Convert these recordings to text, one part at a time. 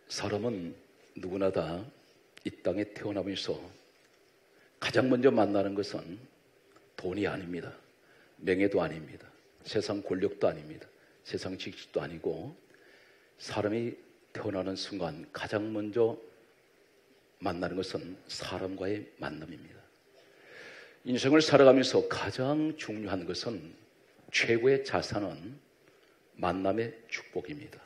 사람은 누구나 다 이 땅에 태어나면서 가장 먼저 만나는 것은 돈이 아닙니다. 명예도 아닙니다. 세상 권력도 아닙니다. 세상 직식도 아니고 사람이 태어나는 순간 가장 먼저 만나는 것은 사람과의 만남입니다. 인생을 살아가면서 가장 중요한 것은 최고의 자산은 만남의 축복입니다.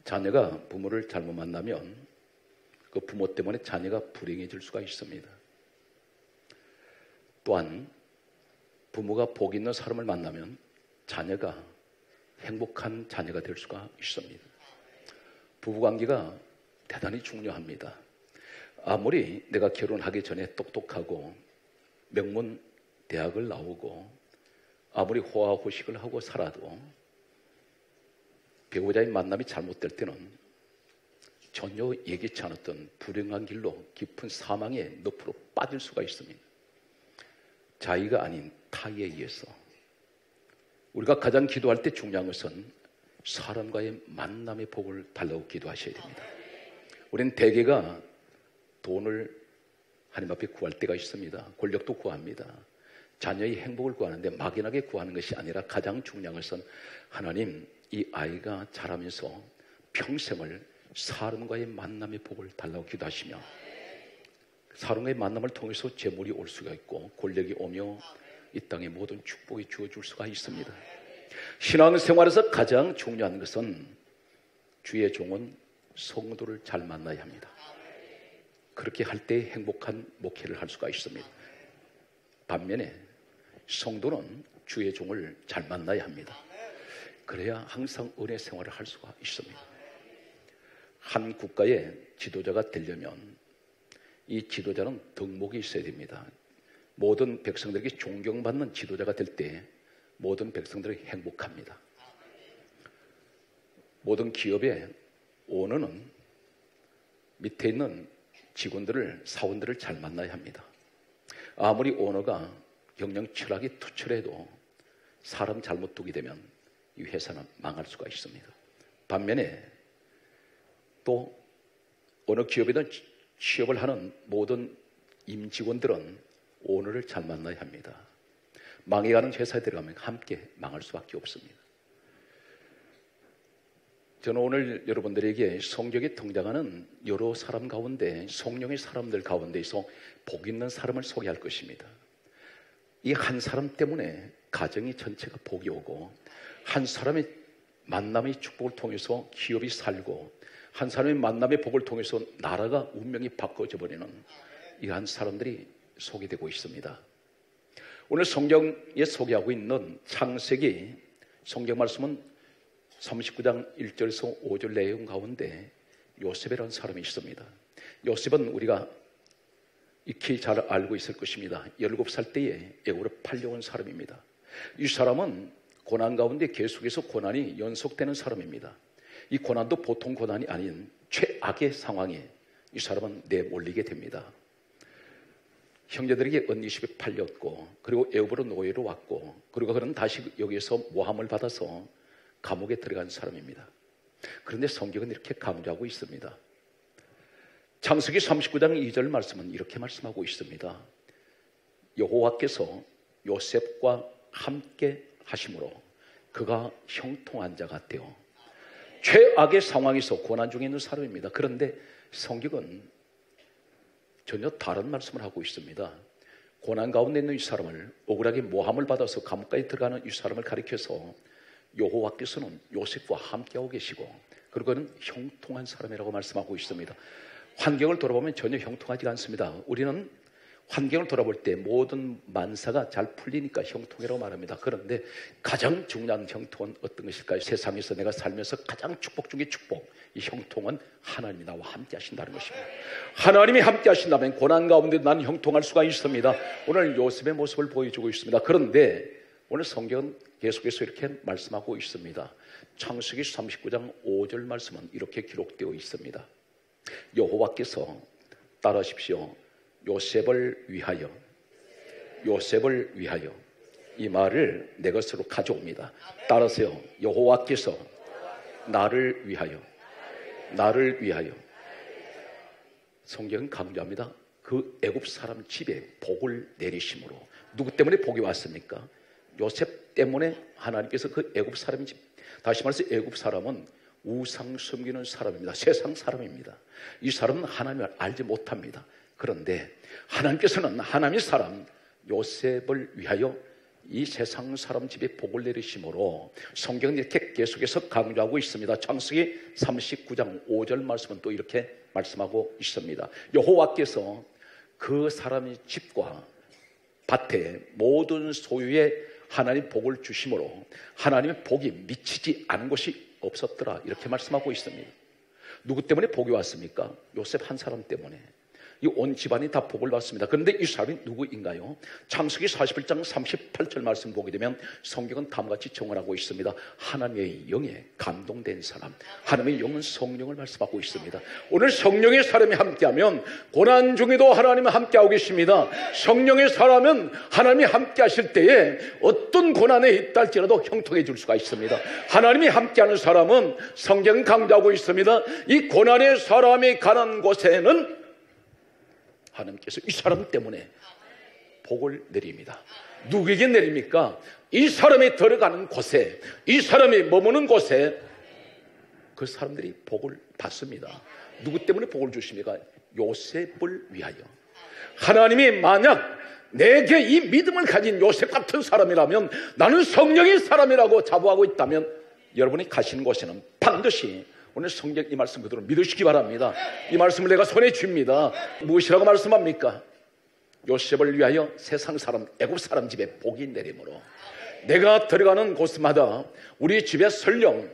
자녀가 부모를 잘못 만나면 그 부모 때문에 자녀가 불행해질 수가 있습니다. 또한 부모가 복 있는 사람을 만나면 자녀가 행복한 자녀가 될 수가 있습니다. 부부관계가 대단히 중요합니다. 아무리 내가 결혼하기 전에 똑똑하고 명문 대학을 나오고 아무리 호화호식을 하고 살아도 배우자의 만남이 잘못될 때는 전혀 예기치 않았던 불행한 길로 깊은 사망의 늪으로 빠질 수가 있습니다. 자의가 아닌 타의에 의해서. 우리가 가장 기도할 때 중요한 것은 사람과의 만남의 복을 달라고 기도하셔야 됩니다. 우리는 대개가 돈을 하나님 앞에 구할 때가 있습니다. 권력도 구합니다. 자녀의 행복을 구하는데 막연하게 구하는 것이 아니라 가장 중요한 것은 하나님, 이 아이가 자라면서 평생을 사람과의 만남의 복을 달라고 기도하시며 사람과의 만남을 통해서 재물이 올 수가 있고 권력이 오며 이 땅의 모든 축복이 주어질 수가 있습니다. 신앙생활에서 가장 중요한 것은 주의 종은 성도를 잘 만나야 합니다. 그렇게 할 때 행복한 목회를 할 수가 있습니다. 반면에 성도는 주의 종을 잘 만나야 합니다. 그래야 항상 은혜 생활을 할 수가 있습니다. 한 국가의 지도자가 되려면 이 지도자는 덕목이 있어야 됩니다. 모든 백성들에게 존경받는 지도자가 될 때 모든 백성들이 행복합니다. 모든 기업의 오너는 밑에 있는 직원들을, 사원들을 잘 만나야 합니다. 아무리 오너가 경영 철학이 투철해도 사람 잘못 두게 되면 이 회사는 망할 수가 있습니다. 반면에 또 어느 기업이든 취업을 하는 모든 임직원들은 오너를 잘 만나야 합니다. 망해가는 회사에 들어가면 함께 망할 수밖에 없습니다. 저는 오늘 여러분들에게 성경에 등장하는 여러 사람 가운데, 성령의 사람들 가운데에서 복 있는 사람을 소개할 것입니다. 이 한 사람 때문에 가정이 전체가 복이 오고, 한 사람의 만남의 축복을 통해서 기업이 살고, 한 사람의 만남의 복을 통해서 나라가 운명이 바꿔져 버리는 이러한 사람들이 소개되고 있습니다. 오늘 성경에 소개하고 있는 창세기 성경 말씀은 39장 1절에서 5절 내용 가운데 요셉이라는 사람이 있습니다. 요셉은 우리가 익히 잘 알고 있을 것입니다. 17살 때에 애굽으로 팔려온 사람입니다. 이 사람은 고난 가운데 계속해서 고난이 연속되는 사람입니다. 이 고난도 보통 고난이 아닌 최악의 상황에 이 사람은 내몰리게 됩니다. 형제들에게 은이십에 팔렸고, 그리고 애굽으로 노예로 왔고, 그리고 그는 다시 여기에서 모함을 받아서 감옥에 들어간 사람입니다. 그런데 성경은 이렇게 강조하고 있습니다. 창세기 39장 2절 말씀은 이렇게 말씀하고 있습니다. 여호와께서 요셉과 함께 하심으로 그가 형통한 자가 되어. 최악의 상황에서 고난 중에 있는 사람입니다. 그런데 성경은 전혀 다른 말씀을 하고 있습니다. 고난 가운데 있는 이 사람을, 억울하게 모함을 받아서 감옥까지 들어가는 이 사람을 가리켜서 여호와께서는 요셉과 함께하고 계시고, 그리고 그는 형통한 사람이라고 말씀하고 있습니다. 환경을 돌아보면 전혀 형통하지 않습니다. 우리는 환경을 돌아볼 때 모든 만사가 잘 풀리니까 형통이라고 말합니다. 그런데 가장 중요한 형통은 어떤 것일까요? 세상에서 내가 살면서 가장 축복 중에 축복, 이 형통은 하나님이 나와 함께 하신다는 것입니다. 하나님이 함께 하신다면 고난 가운데 나는 형통할 수가 있습니다. 오늘 요셉의 모습을 보여주고 있습니다. 그런데 오늘 성경은 계속해서 이렇게 말씀하고 있습니다. 창세기 39장 5절 말씀은 이렇게 기록되어 있습니다. 여호와께서 따라하십시오. 요셉을 위하여 이 말을 내 것으로 가져옵니다. 따라서요. 여호와께서 나를 위하여 나를 위하여. 성경은 강조합니다. 그 애굽 사람 집에 복을 내리심으로. 누구 때문에 복이 왔습니까? 요셉 때문에 하나님께서 그 애굽 사람 집, 다시 말해서 애굽 사람은 우상 섬기는 사람입니다. 세상 사람입니다. 이 사람은 하나님을 알지 못합니다. 그런데 하나님께서는 하나님의 사람 요셉을 위하여 이 세상 사람 집에 복을 내리심으로 성경은 이렇게 계속해서 강조하고 있습니다. 창세기 39장 5절 말씀은 또 이렇게 말씀하고 있습니다. 여호와께서 그 사람의 집과 밭에 모든 소유에 하나님 복을 주심으로 하나님의 복이 미치지 않은 것이 없었더라, 이렇게 말씀하고 있습니다. 누구 때문에 복이 왔습니까? 요셉 한 사람 때문에. 이 온 집안이 다 복을 받습니다. 그런데 이 사람이 누구인가요? 창세기 41장 38절 말씀 보게 되면 성경은 다음과 같이 정언하고 있습니다. 하나님의 영에 감동된 사람, 하나님의 영은 성령을 말씀하고 있습니다. 오늘 성령의 사람이 함께하면 고난 중에도 하나님은 함께하고 계십니다. 성령의 사람은 하나님이 함께하실 때에 어떤 고난에 있다 할지라도 형통해 줄 수가 있습니다. 하나님이 함께하는 사람은 성경 강조하고 있습니다. 이 고난의 사람이 가는 곳에는 하나님께서 이 사람 때문에 복을 내립니다. 누구에게 내립니까? 이 사람이 들어가는 곳에, 이 사람이 머무는 곳에 그 사람들이 복을 받습니다. 누구 때문에 복을 주십니까? 요셉을 위하여. 하나님이 만약 내게 이 믿음을 가진 요셉 같은 사람이라면, 나는 성령의 사람이라고 자부하고 있다면, 여러분이 가시는 곳에는 반드시 오늘 성경 이 말씀 그대로 믿으시기 바랍니다. 이 말씀을 내가 손에 쥡니다. 무엇이라고 말씀합니까? 요셉을 위하여 세상 사람, 애굽 사람 집에 복이 내림으로. 내가 들어가는 곳마다 우리 집에 설령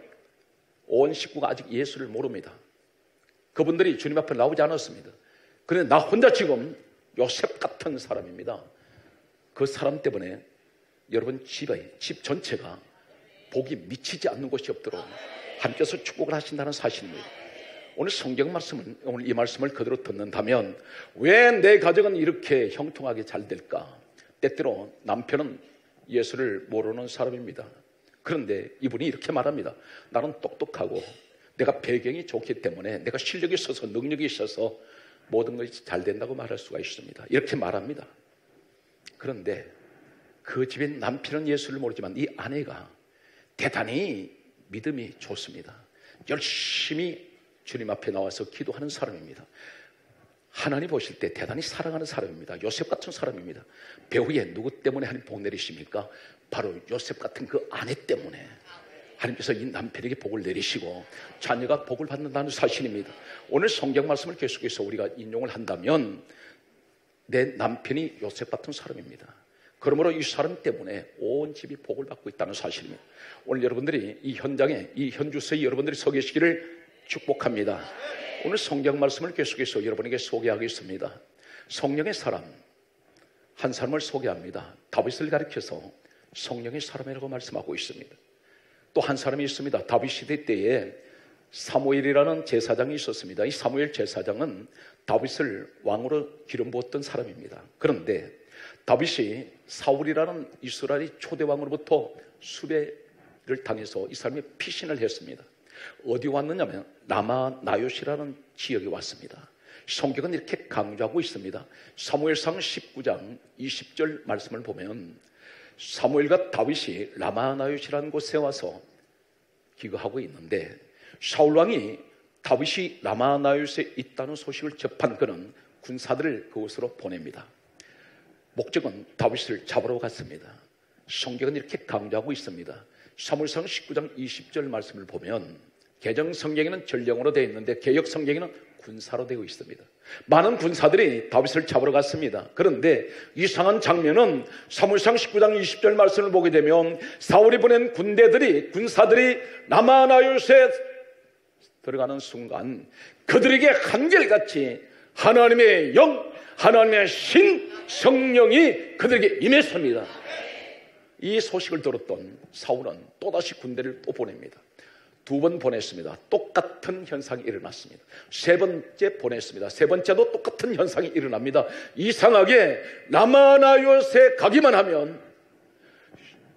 온 식구가 아직 예수를 모릅니다. 그분들이 주님 앞에 나오지 않았습니다. 그런데 나 혼자 지금 요셉 같은 사람입니다. 그 사람 때문에 여러분 집 전체가 복이 미치지 않는 곳이 없도록 하나님께서 축복을 하신다는 사실입니다. 오늘 성경 말씀은, 오늘 이 말씀을 그대로 듣는다면 왜 내 가정은 이렇게 형통하게 잘 될까? 때때로 남편은 예수를 모르는 사람입니다. 그런데 이분이 이렇게 말합니다. 나는 똑똑하고 내가 배경이 좋기 때문에, 내가 실력이 있어서 능력이 있어서 모든 것이 잘 된다고 말할 수가 있습니다. 이렇게 말합니다. 그런데 그 집에 남편은 예수를 모르지만 이 아내가 대단히 믿음이 좋습니다. 열심히 주님 앞에 나와서 기도하는 사람입니다. 하나님 보실 때 대단히 사랑하는 사람입니다. 요셉 같은 사람입니다. 배후에 누구 때문에 하나님 복 내리십니까? 바로 요셉 같은 그 아내 때문에 하나님께서 이 남편에게 복을 내리시고 자녀가 복을 받는다는 사실입니다. 오늘 성경 말씀을 계속해서 우리가 인용을 한다면 내 남편이 요셉 같은 사람입니다. 그러므로 이 사람 때문에 온 집이 복을 받고 있다는 사실입니다. 오늘 여러분들이 이 현장에, 이 현주소에 여러분들이 서 계시기를 축복합니다. 오늘 성경 말씀을 계속해서 여러분에게 소개하겠습니다. 성령의 사람 한 사람을 소개합니다. 다윗을 가리켜서 성령의 사람이라고 말씀하고 있습니다. 또 한 사람이 있습니다. 다윗 시대 때에 사무엘이라는 제사장이 있었습니다. 이 사무엘 제사장은 다윗을 왕으로 기름 부었던 사람입니다. 그런데 다윗이 사울이라는 이스라엘의 초대왕으로부터 수배를 당해서 이 사람이 피신을 했습니다. 어디 왔느냐면 라마 나요시라는 지역에 왔습니다. 성경은 이렇게 강조하고 있습니다. 사무엘상 19장 20절 말씀을 보면 사무엘과 다윗이 라마 나요시라는 곳에 와서 기거하고 있는데, 사울왕이 다윗이 라마 나요시에 있다는 소식을 접한 그는 군사들을 그곳으로 보냅니다. 목적은 다윗을 잡으러 갔습니다. 성경은 이렇게 강조하고 있습니다. 사무엘상 19장 20절 말씀을 보면 개정 성경에는 전령으로 되어 있는데 개역 성경에는 군사로 되어 있습니다. 많은 군사들이 다윗을 잡으러 갔습니다. 그런데 이상한 장면은 사무엘상 19장 20절 말씀을 보게 되면 사울이 보낸 군사들이 라마나요시에 들어가는 순간 그들에게 한결같이 하나님의 영, 하나님의 신, 성령이 그들에게 임했습니다. 이 소식을 들었던 사울은 또다시 군대를 또 보냅니다. 2번 보냈습니다. 똑같은 현상이 일어났습니다. 3번째 보냈습니다. 3번째도 똑같은 현상이 일어납니다. 이상하게 라마나요시에 가기만 하면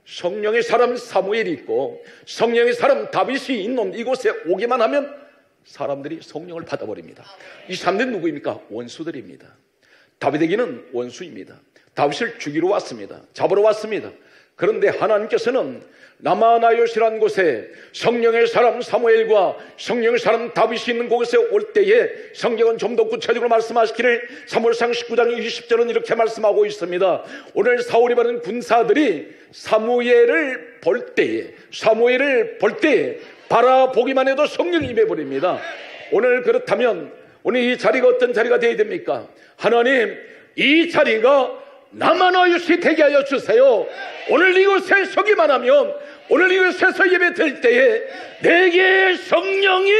성령의 사람 사무엘이 있고 성령의 사람 다윗이 있는 이곳에 오기만 하면 사람들이 성령을 받아버립니다. 이 사람들은 누구입니까? 원수들입니다. 다윗에게는 원수입니다. 다윗을 죽이러 왔습니다. 잡으러 왔습니다. 그런데 하나님께서는 라마나요시라는 곳에 성령의 사람 사무엘과 성령의 사람 다윗이 있는 곳에 올 때에 성경은 좀 더 구체적으로 말씀하시기를 사무엘상 19장 20절은 이렇게 말씀하고 있습니다. 오늘 사울이 받은 군사들이 사무엘을 볼 때에 바라보기만 해도 성령이 임해버립니다. 오늘 그렇다면 오늘 이 자리가 어떤 자리가 되어야 됩니까? 하나님, 이 자리가 라마나요시 되게 하여 주세요. 오늘 이곳에 서기만 하면, 오늘 이곳에서 예배 드릴 때에 내게 성령이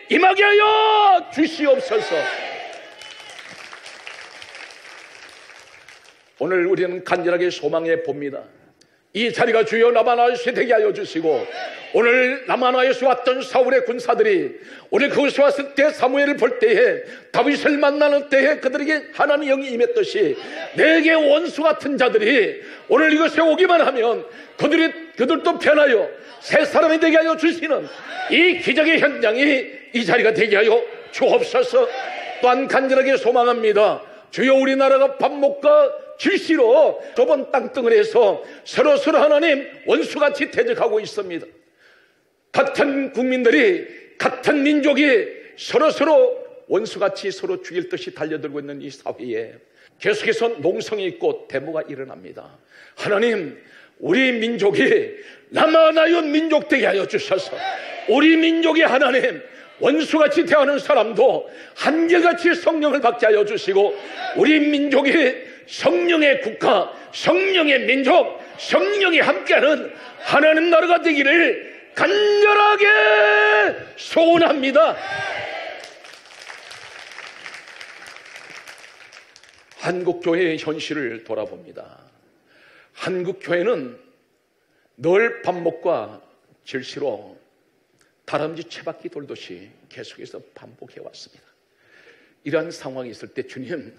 임하게 하여 주시옵소서. 오늘 우리는 간절하게 소망해 봅니다. 이 자리가 주여 라마나요시 되게 하여 주시고, 오늘 라마나요시 왔던 사울의 군사들이 오늘 그곳에 왔을 때 사무엘을 볼 때에 다윗을 만나는 때에 그들에게 하나님의 영이 임했듯이 내게 원수 같은 자들이 오늘 이곳에 오기만 하면 그들도 변하여 새 사람이 되게 하여 주시는 이 기적의 현장이 이 자리가 되게 하여 주옵소서. 또한 간절하게 소망합니다. 주여, 우리나라가 반목과 질시로 좁은 땅덩어리에서 서로 하나님 원수같이 대적하고 있습니다. 같은 국민들이, 같은 민족이 서로 원수같이 서로 죽일 듯이 달려들고 있는 이 사회에 계속해서 농성이 있고 데모가 일어납니다. 하나님, 우리 민족이 라마나요 민족 되게 하여 주셔서 우리 민족이 하나님 원수같이 대하는 사람도 한결같이 성령을 받게 하여 주시고, 우리 민족이 성령의 국가, 성령의 민족, 성령이 함께하는 하나님 나라가 되기를 간절하게 소원합니다. 한국교회의 현실을 돌아봅니다. 한국교회는 늘 반목과 질시로 다람쥐 채바퀴 돌듯이 계속해서 반복해 왔습니다. 이러한 상황이 있을 때 주님,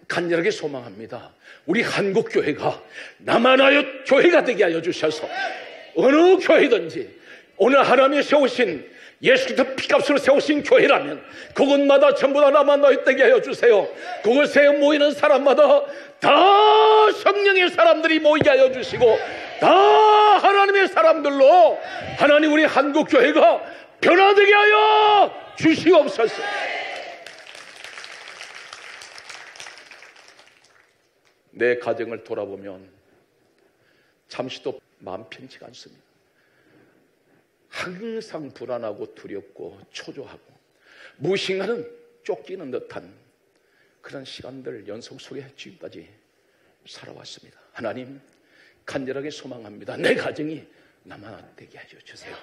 간절하게 소망합니다. 우리 한국교회가 남아나요 교회가 되게 하여 주셔서 어느 교회든지 오늘 하나님이 세우신 예수께서 피값으로 세우신 교회라면 그곳마다 전부 다 남아나요 되게 하여 주세요. 그곳에 모이는 사람마다 다 성령의 사람들이 모이게 하여 주시고, 다 하나님의 사람들로 하나님 우리 한국교회가 변화되게 하여 주시옵소서. 내 가정을 돌아보면 잠시도 마음 편치가 않습니다. 항상 불안하고 두렵고 초조하고 무엇인가는 쫓기는 듯한 그런 시간들 연속 속에 지금까지 살아왔습니다. 하나님, 간절하게 소망합니다. 내 가정이 남아나요 되게 하여 주세요.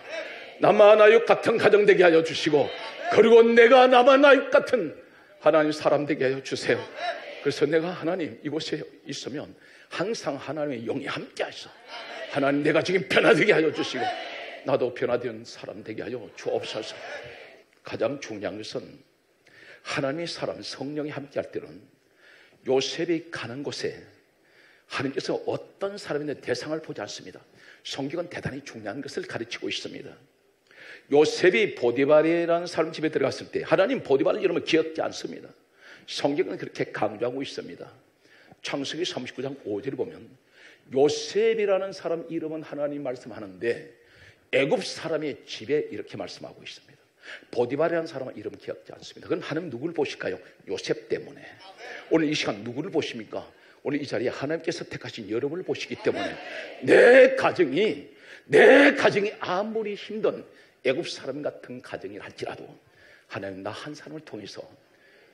남아나요 같은 가정 되게 하여 주시고, 그리고 내가 남아나요 같은 하나님 사람 되게 하여 주세요. 그래서 내가 하나님 이곳에 있으면 항상 하나님의 영이 함께 하셔 하나님 내가 지금 변화되게 하여 주시고 나도 변화된 사람 되게 하여 주옵소서. 가장 중요한 것은 하나님의 사람 성령이 함께 할 때는 요셉이 가는 곳에 하나님께서 어떤 사람인데 대상을 보지 않습니다. 성경은 대단히 중요한 것을 가르치고 있습니다. 요셉이 보디발이라는 사람 집에 들어갔을 때 하나님 보디발을 이름을 기억지 않습니다. 성경은 그렇게 강조하고 있습니다. 창세기 39장 5절에 보면 요셉이라는 사람 이름은 하나님 말씀하는데 애굽 사람의 집에 이렇게 말씀하고 있습니다. 보디발이라는 사람은 이름 기억지 않습니다. 그럼 하나님 누구를 보실까요? 요셉 때문에. 오늘 이 시간 누구를 보십니까? 오늘 이 자리에 하나님께서 택하신 여러분을 보시기 때문에 내 가정이 아무리 힘든 애굽 사람 같은 가정이 할지라도 하나님 나 한 사람을 통해서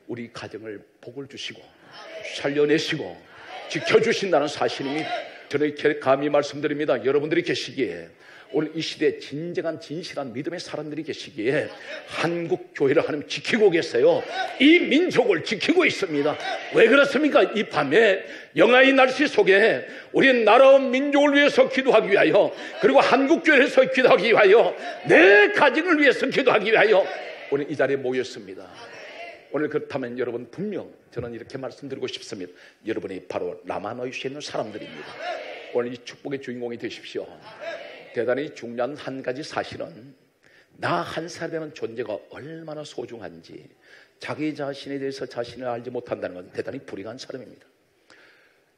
우리 가정을 복을 주시고 살려내시고 지켜주신다는 사실입니다. 저는 이렇게 감히 말씀드립니다. 여러분들이 계시기에 오늘 이 시대에 진실한 믿음의 사람들이 계시기에 한국 교회를 하나님 지키고 계세요. 이 민족을 지키고 있습니다. 왜 그렇습니까? 이 밤에 영하의 날씨 속에 우리 나라와 민족을 위해서 기도하기 위하여, 그리고 한국 교회를 위해서 기도하기 위하여, 내 가정을 위해서 기도하기 위하여 오늘 이 자리에 모였습니다. 오늘 그렇다면 여러분 분명 저는 이렇게 말씀드리고 싶습니다. 여러분이 바로 라마노이시에 있는 사람들입니다. 오늘 이 축복의 주인공이 되십시오. 대단히 중요한 한 가지 사실은 나 한 사람이라는 존재가 얼마나 소중한지 자기 자신에 대해서 자신을 알지 못한다는 건 대단히 불행한 사람입니다.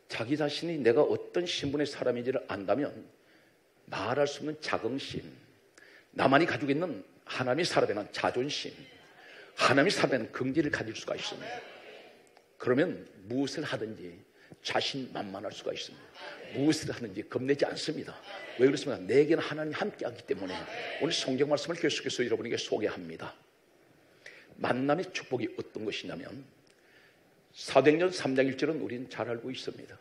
자기 자신이 내가 어떤 신분의 사람인지를 안다면 말할 수 없는 자긍심, 나만이 가지고 있는 하나님의 사람에는 자존심, 하나님의 사람에는 긍지를 가질 수가 있습니다. 그러면 무엇을 하든지 자신만만할 수가 있습니다. 무엇을 하든지 겁내지 않습니다. 왜 그렇습니까? 내게는 하나님이 함께하기 때문에. 오늘 성경 말씀을 계속해서 여러분에게 소개합니다. 만남의 축복이 어떤 것이냐면 사도행전 3장 1절은 우리는 잘 알고 있습니다.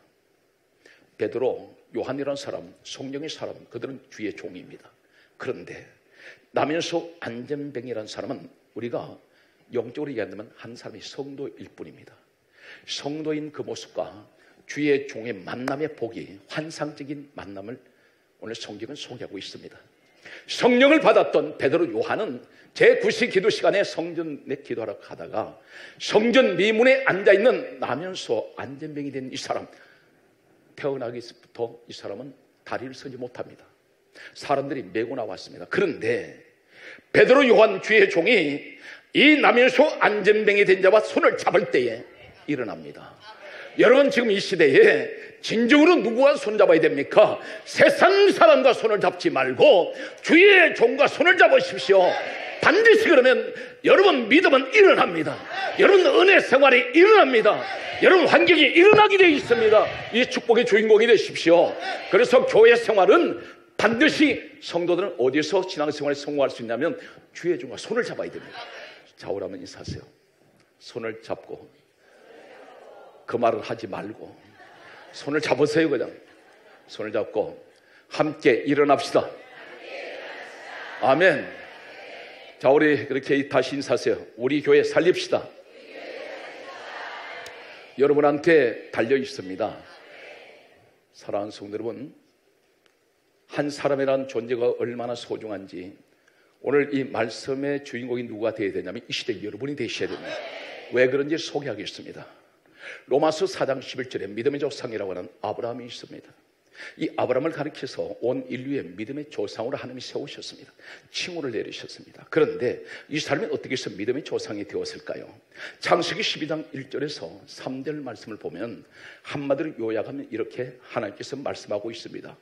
베드로, 요한이라는 사람, 성령의 사람, 그들은 주의 종입니다. 그런데 남현소 안전뱅이라는 사람은 우리가 영적으로 얘기한다면 한 사람이 성도일 뿐입니다. 성도인 그 모습과 주의 종의 만남의 복이 환상적인 만남을 오늘 성경은 소개하고 있습니다. 성령을 받았던 베드로, 요한은 제9시 기도 시간에 성전에 기도하러 가다가 성전 미문에 앉아있는 남현소 안전병이 된 이 사람, 태어나기부터 이 사람은 다리를 서지 못합니다. 사람들이 메고 나왔습니다. 그런데 베드로, 요한 주의 종이 이 남현소 안전병이 된 자와 손을 잡을 때에 일어납니다. 여러분, 지금 이 시대에 진정으로 누구와 손잡아야 됩니까? 세상 사람과 손을 잡지 말고 주의 종과 손을 잡으십시오. 반드시 그러면 여러분 믿음은 일어납니다. 여러분 은혜 생활이 일어납니다. 여러분 환경이 일어나게 되어 있습니다. 이 축복의 주인공이 되십시오. 그래서 교회 생활은 반드시 성도들은 어디서 신앙생활에 성공할 수 있냐면 주의 종과 손을 잡아야 됩니다. 좌우라면 인사하세요. 손을 잡고, 그 말을 하지 말고 손을 잡으세요. 그냥 손을 잡고 함께 일어납시다. 아멘. 자, 우리 그렇게 다시 인사하세요. 우리 교회 살립시다. 여러분한테 달려 있습니다. 사랑하는 성도 여러분, 한 사람이라는 존재가 얼마나 소중한지 오늘 이 말씀의 주인공이 누가 되어야 되냐면 이 시대 여러분이 되셔야 됩니다. 왜 그런지 소개하겠습니다. 로마서 4장 11절에 믿음의 조상이라고 하는 아브라함이 있습니다. 이 아브라함을 가리켜서 온 인류의 믿음의 조상으로 하나님이 세우셨습니다. 칭호를 내리셨습니다. 그런데 이 사람이 어떻게 해서 믿음의 조상이 되었을까요? 창세기 12장 1절에서 3절 말씀을 보면 한마디로 요약하면 이렇게 하나님께서 말씀하고 있습니다.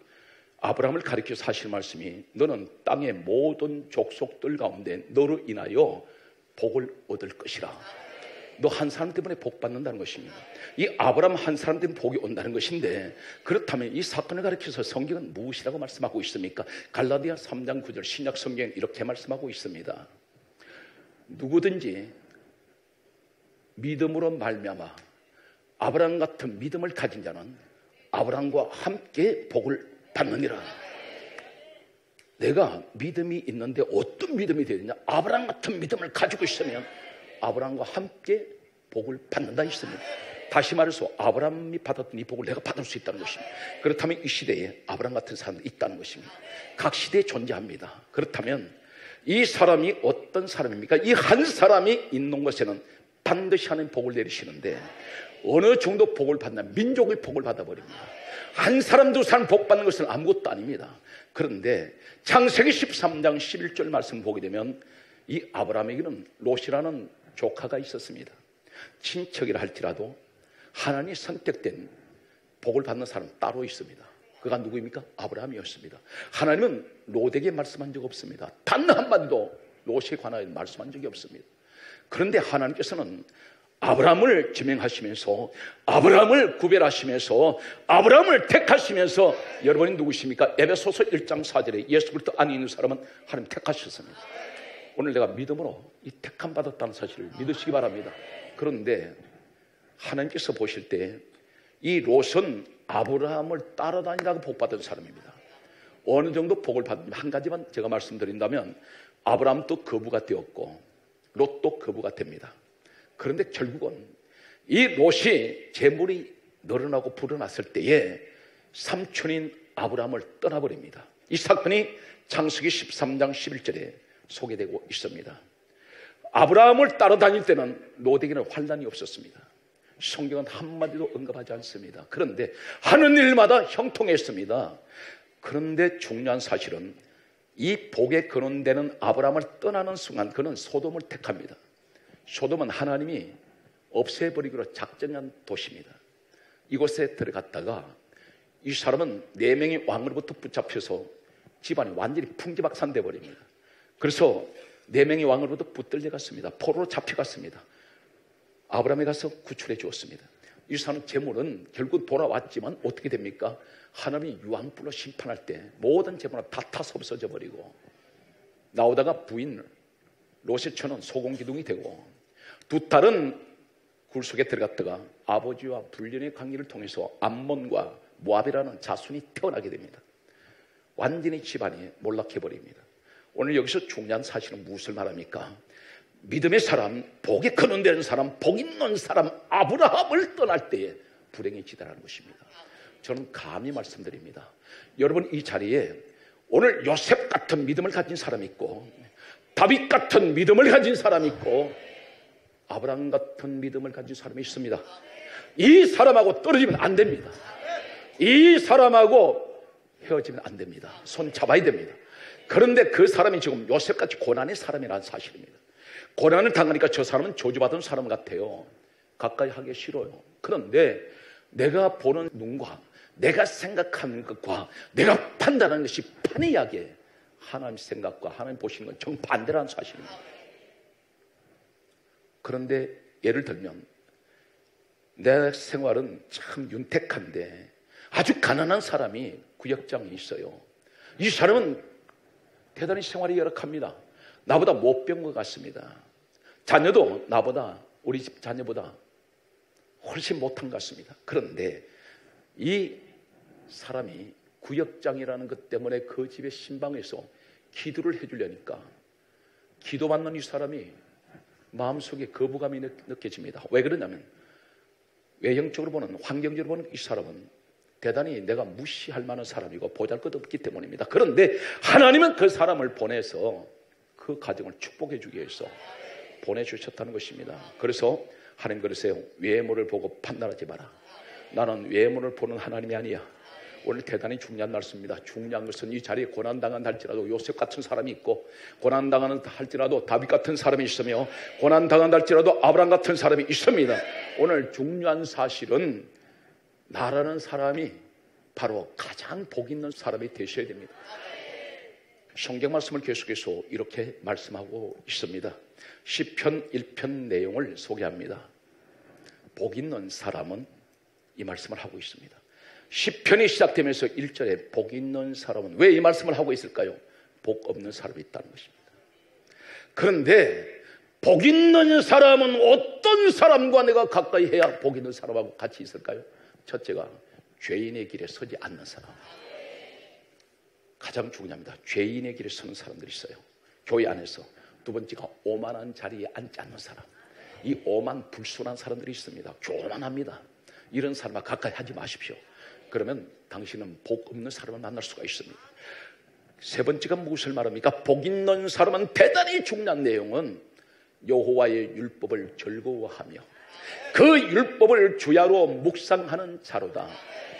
아브라함을 가리켜서 하실 말씀이 너는 땅의 모든 족속들 가운데 너로 인하여 복을 얻을 것이라. 너 한 사람 때문에 복 받는다는 것입니다. 이 아브라함 한 사람 때문에 복이 온다는 것인데, 그렇다면 이 사건을 가리켜서 성경은 무엇이라고 말씀하고 있습니까? 갈라디아 3장 9절 신약 성경은 이렇게 말씀하고 있습니다. 누구든지 믿음으로 말미암아 아브라함 같은 믿음을 가진 자는 아브라함과 함께 복을 받느니라. 내가 믿음이 있는데 어떤 믿음이 되느냐? 아브라함 같은 믿음을 가지고 있으면 아브라함과 함께 복을 받는다 했습니다. 다시 말해서 아브라함이 받았던 이 복을 내가 받을 수 있다는 것입니다. 그렇다면 이 시대에 아브라함 같은 사람도 있다는 것입니다. 각 시대에 존재합니다. 그렇다면 이 사람이 어떤 사람입니까? 이 한 사람이 있는 것에는 반드시 하나님 복을 내리시는데 어느 정도 복을 받나? 민족의 복을 받아버립니다. 한 사람 두 사람 복 받는 것은 아무것도 아닙니다. 그런데 창세기 13장 11절 말씀 보게 되면 이 아브라함에게는 롯이라는 조카가 있었습니다. 친척이라 할지라도 하나님이 선택된 복을 받는 사람 따로 있습니다. 그가 누구입니까? 아브라함이었습니다. 하나님은 롯에게 말씀한 적 없습니다. 단 한마디도 롯에 관하여 말씀한 적이 없습니다. 그런데 하나님께서는 아브라함을 지명하시면서 아브라함을 구별하시면서 아브라함을 택하시면서 여러분이 누구십니까? 에베소서 1장 4절에 예수 그리스도 안에 있는 사람은 하나님 택하셨습니다. 오늘 내가 믿음으로 이 택함 받았다는 사실을 믿으시기 바랍니다. 그런데 하나님께서 보실 때 이 롯은 아브라함을 따라다니다가 복받은 사람입니다. 어느 정도 복을 받는지 한 가지만 제가 말씀드린다면 아브라함도 거부가 되었고 롯도 거부가 됩니다. 그런데 결국은 이 롯이 재물이 늘어나고 불어났을 때에 삼촌인 아브라함을 떠나버립니다. 이 사건이 창세기 13장 11절에 소개되고 있습니다. 아브라함을 따라다닐 때는 롯에게는 환난이 없었습니다. 성경은 한마디도 언급하지 않습니다. 그런데 하는 일마다 형통했습니다. 그런데 중요한 사실은 이 복에 근원되는 아브라함을 떠나는 순간 그는 소돔을 택합니다. 소돔은 하나님이 없애버리기로 작정한 도시입니다. 이곳에 들어갔다가 이 사람은 4명의 왕으로부터 붙잡혀서 집안이 완전히 풍지박산돼 버립니다. 그래서 4명의 왕으로부터 붙들려갔습니다. 포로로 잡혀갔습니다. 아브라함에 가서 구출해 주었습니다. 이 사람 재물은 결국 돌아왔지만 어떻게 됩니까? 하나님이 유황불로 심판할 때 모든 재물은 다 타서 없어져 버리고, 나오다가 부인 롯의 처는 소금기둥이 되고, 두 딸은 굴 속에 들어갔다가 아버지와 불륜의 관계를 통해서 암몬과 모압이라는 자손이 태어나게 됩니다. 완전히 집안이 몰락해 버립니다. 오늘 여기서 중요한 사실은 무엇을 말합니까? 믿음의 사람, 복에 근원되는 사람, 복 있는 사람 아브라함을 떠날 때에 불행이 지다라는 것입니다. 저는 감히 말씀드립니다. 여러분, 이 자리에 오늘 요셉 같은 믿음을 가진 사람이 있고, 다윗 같은 믿음을 가진 사람이 있고, 아브라함 같은 믿음을 가진 사람이 있습니다. 이 사람하고 떨어지면 안 됩니다. 이 사람하고 헤어지면 안 됩니다. 손 잡아야 됩니다. 그런데 그 사람이 지금 요셉같이 고난의 사람이라는 사실입니다. 고난을 당하니까 저 사람은 저주받은 사람 같아요. 가까이 하기 싫어요. 그런데 내가 보는 눈과 내가 생각하는 것과 내가 판단하는 것이 판이하게 하나님 생각과 하나님 보시는 건 정반대라는 사실입니다. 그런데 예를 들면 내 생활은 참 윤택한데 아주 가난한 사람이 구역장에 있어요. 이 사람은 대단히 생활이 열악합니다. 나보다 못 배운 것 같습니다. 자녀도 나보다, 우리 집 자녀보다 훨씬 못한 것 같습니다. 그런데 이 사람이 구역장이라는 것 때문에 그 집의 신방에서 기도를 해주려니까 기도받는 이 사람이 마음속에 거부감이 느껴집니다. 왜 그러냐면 외형적으로 보는, 환경적으로 보는 이 사람은 대단히 내가 무시할 만한 사람이고 보잘것없기 때문입니다. 그런데 하나님은 그 사람을 보내서 그 가정을 축복해 주기 위해서 보내주셨다는 것입니다. 그래서 하나님 그러세요. 외모를 보고 판단하지 마라. 나는 외모를 보는 하나님이 아니야. 오늘 대단히 중요한 말씀입니다. 중요한 것은 이 자리에 고난당한다 할지라도 요셉 같은 사람이 있고, 고난당한다 할지라도 다윗 같은 사람이 있으며, 고난당한다 할지라도 아브라함 같은 사람이 있습니다. 오늘 중요한 사실은 나라는 사람이 바로 가장 복 있는 사람이 되셔야 됩니다. 성경 말씀을 계속해서 이렇게 말씀하고 있습니다. 시편 1편 내용을 소개합니다. 복 있는 사람은 이 말씀을 하고 있습니다. 시편이 시작되면서 1절에 복 있는 사람은 왜 이 말씀을 하고 있을까요? 복 없는 사람이 있다는 것입니다. 그런데 복 있는 사람은 어떤 사람과 내가 가까이 해야 복 있는 사람하고 같이 있을까요? 첫째가 죄인의 길에 서지 않는 사람. 가장 중요합니다. 죄인의 길에 서는 사람들이 있어요. 교회 안에서. 두 번째가 오만한 자리에 앉지 않는 사람. 이 오만 불순한 사람들이 있습니다. 교만합니다. 이런 사람과 가까이 하지 마십시오. 그러면 당신은 복 없는 사람을 만날 수가 있습니다. 세 번째가 무엇을 말합니까? 복 있는 사람은 대단히 중요한 내용은 여호와의 율법을 즐거워하며 그 율법을 주야로 묵상하는 자로다.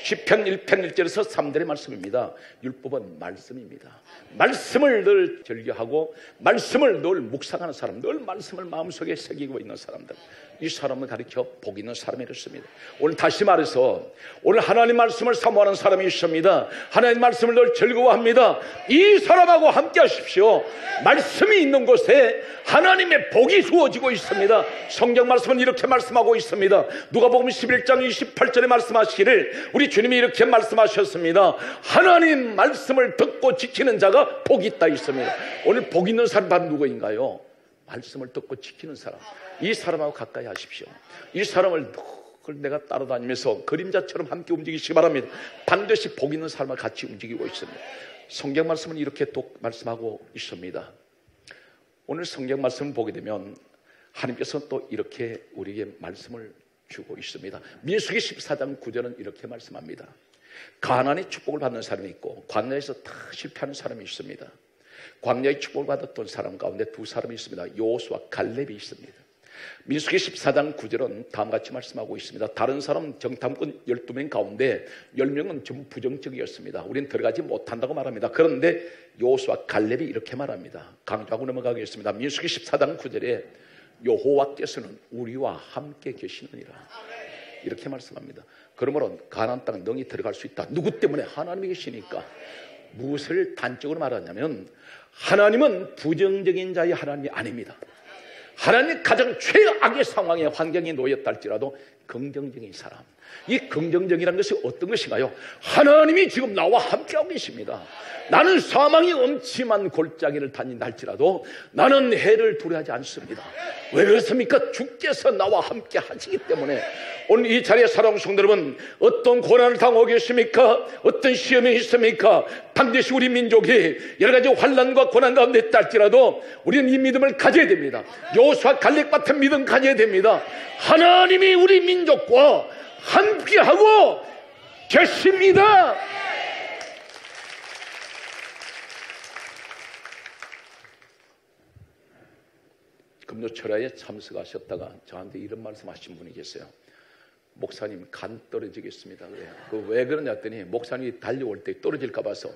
시편 1편 1절에서 3절의 말씀입니다. 율법은 말씀입니다. 말씀을 늘 즐겨하고 말씀을 늘 묵상하는 사람, 늘 말씀을 마음속에 새기고 있는 사람들, 이 사람을 가리켜 복 있는 사람이 있습니다. 오늘 다시 말해서 오늘 하나님 말씀을 사모하는 사람이 있습니다. 하나님 말씀을 늘 즐거워합니다. 이 사람하고 함께 하십시오. 말씀이 있는 곳에 하나님의 복이 주어지고 있습니다. 성경 말씀은 이렇게 말씀하고 있습니다. 누가복음 11장 28절에 말씀하시기를 우리 주님이 이렇게 말씀하셨습니다. 하나님 말씀을 듣고 지키는 자가 복이 있다 있습니다. 오늘 복 있는 사람 바로 누구인가요? 말씀을 듣고 지키는 사람. 이 사람하고 가까이 하십시오. 이 사람을 늘 내가 따라다니면서 그림자처럼 함께 움직이시기 바랍니다. 반드시 복 있는 사람과 같이 움직이고 있습니다. 성경 말씀은 이렇게 또 말씀하고 있습니다. 오늘 성경 말씀을 보게 되면 하나님께서 또 이렇게 우리에게 말씀을 주고 있습니다. 민수기 14장 9절은 이렇게 말씀합니다. 가나안의 축복을 받는 사람이 있고 광야에서 다 실패하는 사람이 있습니다. 광야의 축복을 받았던 사람 가운데 두 사람이 있습니다. 여호수아 갈렙이 있습니다. 민수기 14장 9절은 다음같이 말씀하고 있습니다. 다른 사람 정탐꾼 12명 가운데 10명은 좀 부정적이었습니다. 우린 들어가지 못한다고 말합니다. 그런데 여호수아 갈렙이 이렇게 말합니다. 강조하고 넘어가겠습니다. 민수기 14장 9절에 여호와께서는 우리와 함께 계시느니라, 이렇게 말씀합니다. 그러므로 가나안 땅은 능히 들어갈 수 있다. 누구 때문에? 하나님이 계시니까. 무엇을 단적으로 말하냐면 하나님은 부정적인 자의 하나님이 아닙니다. 하나님이 가장 최악의 상황에 환경에 놓였다 할지라도 긍정적인 사람, 이 긍정적이라는 것이 어떤 것인가요? 하나님이 지금 나와 함께하고 계십니다. 나는 사망이 엄침한 골짜기를 다닌다 할지라도 나는 해를 두려워하지 않습니다. 왜 그렇습니까? 주께서 나와 함께 하시기 때문에. 오늘 이 자리에 사랑하는 성도 여러분, 어떤 고난을 당하고 계십니까? 어떤 시험이 있습니까? 반드시 우리 민족이 여러 가지 환난과 고난 가운데 있다 할지라도 우리는 이 믿음을 가져야 됩니다. 여호수아 갈렙 같은 믿음 가져야 됩니다. 하나님이 우리 민족과 함께하고 계십니다. 금요철야에 참석하셨다가 저한테 이런 말씀하신 분이 계세요. 목사님, 간 떨어지겠습니다. 왜 그러냐 했더니 목사님이 달려올 때 떨어질까 봐서.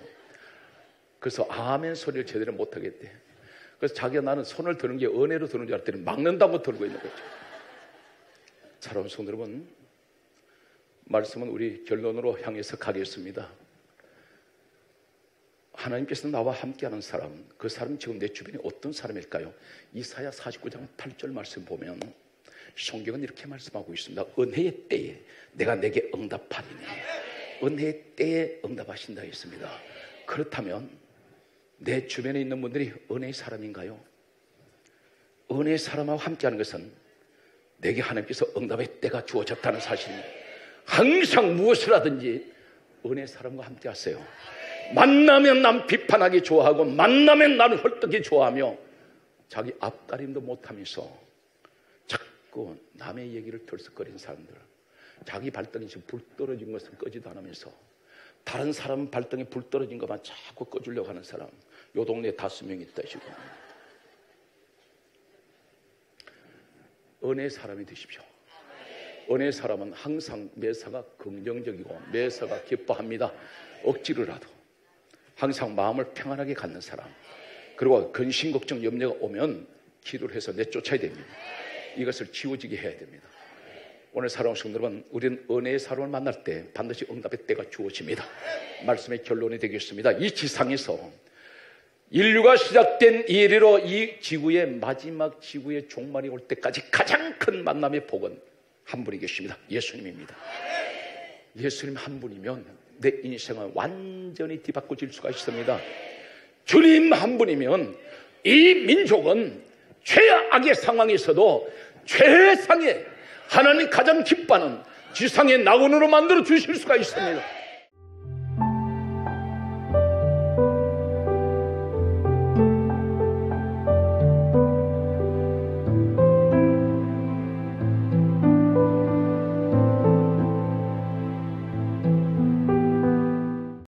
그래서 아멘 소리를 제대로 못하겠대. 그래서 자기가 나는 손을 드는 게 은혜로 드는 줄 알았더니 막는다고 들고 있는 거죠. 사랑하는 성도 여러분, 말씀은 우리 결론으로 향해서 가겠습니다. 하나님께서 나와 함께하는 사람, 그 사람은 지금 내 주변에 어떤 사람일까요? 이사야 49장 8절 말씀 보면 성경은 이렇게 말씀하고 있습니다. 은혜의 때에 내가 내게 응답하리니. 은혜의 때에 응답하신다 했습니다. 그렇다면 내 주변에 있는 분들이 은혜의 사람인가요? 은혜의 사람하고 함께하는 것은 내게 하나님께서 응답의 때가 주어졌다는 사실입니다. 항상 무엇을 하든지 은혜의 사람과 함께하세요. 만나면 남 비판하기 좋아하고 만나면 나는 헐떡이 좋아하며 자기 앞가림도 못하면서 자꾸 남의 얘기를 덜썩거리는 사람들, 자기 발등에 지금 불 떨어진 것을 끄지도 않으면서 다른 사람 발등에 불 떨어진 것만 자꾸 꺼주려고 하는 사람, 요 동네에 5명 있다 지금. 은혜의 사람이 되십시오. 은혜의 사람은 항상 매사가 긍정적이고 매사가 기뻐합니다. 억지로라도 항상 마음을 평안하게 갖는 사람, 그리고 근심 걱정 염려가 오면 기도를 해서 내쫓아야 됩니다. 이것을 지워지게 해야 됩니다. 오늘 사랑하는 성도 여러분, 우리는 은혜의 사람을 만날 때 반드시 응답의 때가 주어집니다. 말씀의 결론이 되겠습니다. 이 지상에서 인류가 시작된 이래로 이 지구의 마지막 지구의 종말이 올 때까지 가장 큰 만남의 복은 한 분이 계십니다. 예수님입니다. 예수님 한 분이면 내 인생은 완전히 뒤바꿔질 수가 있습니다. 주님 한 분이면 이 민족은 최악의 상황에서도 최상의 하나님 가장 기뻐하는 지상의 낙원으로 만들어 주실 수가 있습니다.